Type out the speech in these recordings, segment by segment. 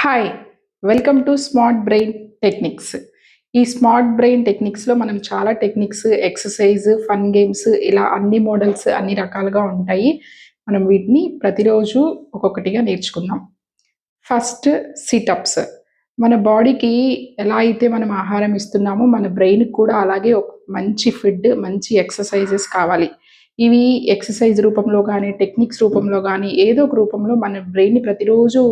Hi! Welcome to smart brain techniques. ఈ smart brain టెక్నిక్స్‌లో మనం చాలా టెక్నిక్స్, ఎక్సర్సైజ్, ఫన్ గేమ్స్ ఇలా అన్ని మోడల్స్ అన్ని రకాలుగా ఉంటాయి. మనం వీటిని ప్రతిరోజు ఒక్కొక్కటిగా నేర్చుకుందాం. First sit-ups. మన బాడీకి ఎలా అయితే మనం ఆహారం ఇస్తున్నామో, మన బ్రెయిన్‌కి కూడా అలాగే ఒక మంచి ఫుడ్, మంచి ఎక్సర్సైజెస్ కావాలి. ఇవి ఎక్సర్సైజ్ రూపంలో గానీ, టెక్నిక్స్ రూపంలో గానీ, ఏదో ఒక రూపంలో మన బ్రెయిన్‌ని ప్రతిరోజు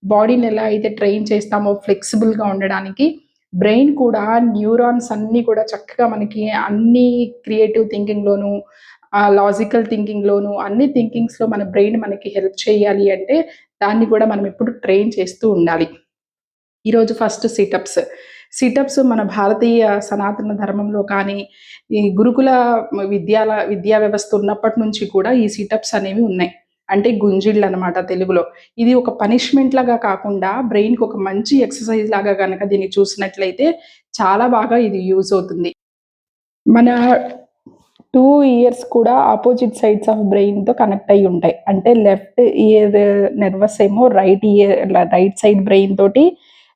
బాడీని ఎలా అయితే ట్రైన్ చేస్తామో ఫ్లెక్సిబుల్‌గా ఉండడానికి, బ్రెయిన్ కూడా న్యూరాన్స్ అన్నీ కూడా చక్కగా మనకి అన్ని క్రియేటివ్ థింకింగ్‌లోను, లాజికల్ థింకింగ్‌లోను అన్ని థింకింగ్స్‌లో మన బ్రెయిన్ మనకి హెల్ప్ చేయాలి అంటే, దాన్ని కూడా మనం ఎప్పుడు ట్రైన్ చేస్తూ ఉండాలి. ఈరోజు ఫస్ట్ సిటప్స్. సిటప్స్ మన భారతీయ సనాతన ధర్మంలో కానీ, ఈ గురుకుల విద్యా వ్యవస్థ ఉన్నప్పటి నుంచి కూడా ఈ సిటప్స్ అనేవి ఉన్నాయి. అంటే గుంజిళ్ళనమాట తెలుగులో. ఇది ఒక పనిష్మెంట్ లాగా కాకుండా బ్రెయిన్‌కి ఒక మంచి ఎక్సర్‌సైజ్ లాగా గనక దీన్ని చూసినట్లయితే చాలా బాగా ఇది యూజ్ అవుతుంది. మన 2 ఇయర్స్ కూడా అపోజిట్ సైడ్స్ ఆఫ్ బ్రెయిన్‌తో కనెక్ట్ అయ్యి ఉంటాయి. అంటే లెఫ్ట్ ఇయర్ నెర్వస్ ఏమో రైట్ సైడ్ బ్రెయిన్ తోటి,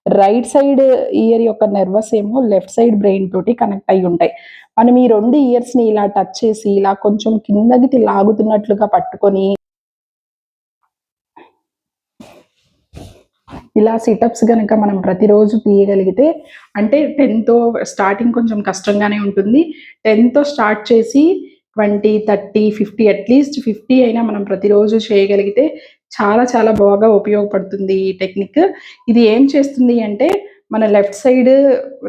రైట్ సైడ్ ఇయర్ యొక్క నెర్వస్ ఏమో లెఫ్ట్ సైడ్ బ్రెయిన్ తోటి కనెక్ట్ అయ్యి ఉంటాయి. మనం ఈ 2 ఇయర్స్‌ని ఇలా టచ్ చేసి, ఇలా కొంచెం కిందకి లాగుతున్నట్లుగా పట్టుకొని ఇలా సిటప్స్ గనక మనం ప్రతిరోజు తీయగలిగితే అంటే 10తో స్టార్టింగ్ కొంచెం కష్టంగానే ఉంటుంది. 10తో స్టార్ట్ చేసి 20, 30, 50 అట్‌లీస్ట్ 50 అయినా మనం ప్రతిరోజు చేయగలిగితే చాలా చాలా బాగా ఉపయోగపడుతుంది ఈ టెక్నిక్. ఇది ఏం చేస్తుంది అంటే మన left side,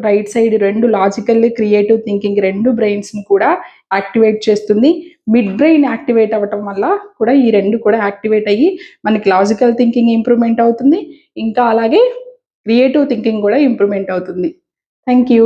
right side 2 logical, creative thinking 2 బ్రెయిన్స్‌ని కూడా యాక్టివేట్ చేస్తుంది. మిడ్ బ్రెయిన్ యాక్టివేట్ అవ్వటం వల్ల కూడా ఈ 2 కూడా యాక్టివేట్ అయ్యి మనకి లాజికల్ థింకింగ్ ఇంప్రూవ్‌మెంట్ అవుతుంది. ఇంకా అలాగే క్రియేటివ్ థింకింగ్ కూడా ఇంప్రూవ్‌మెంట్ అవుతుంది. Thank you.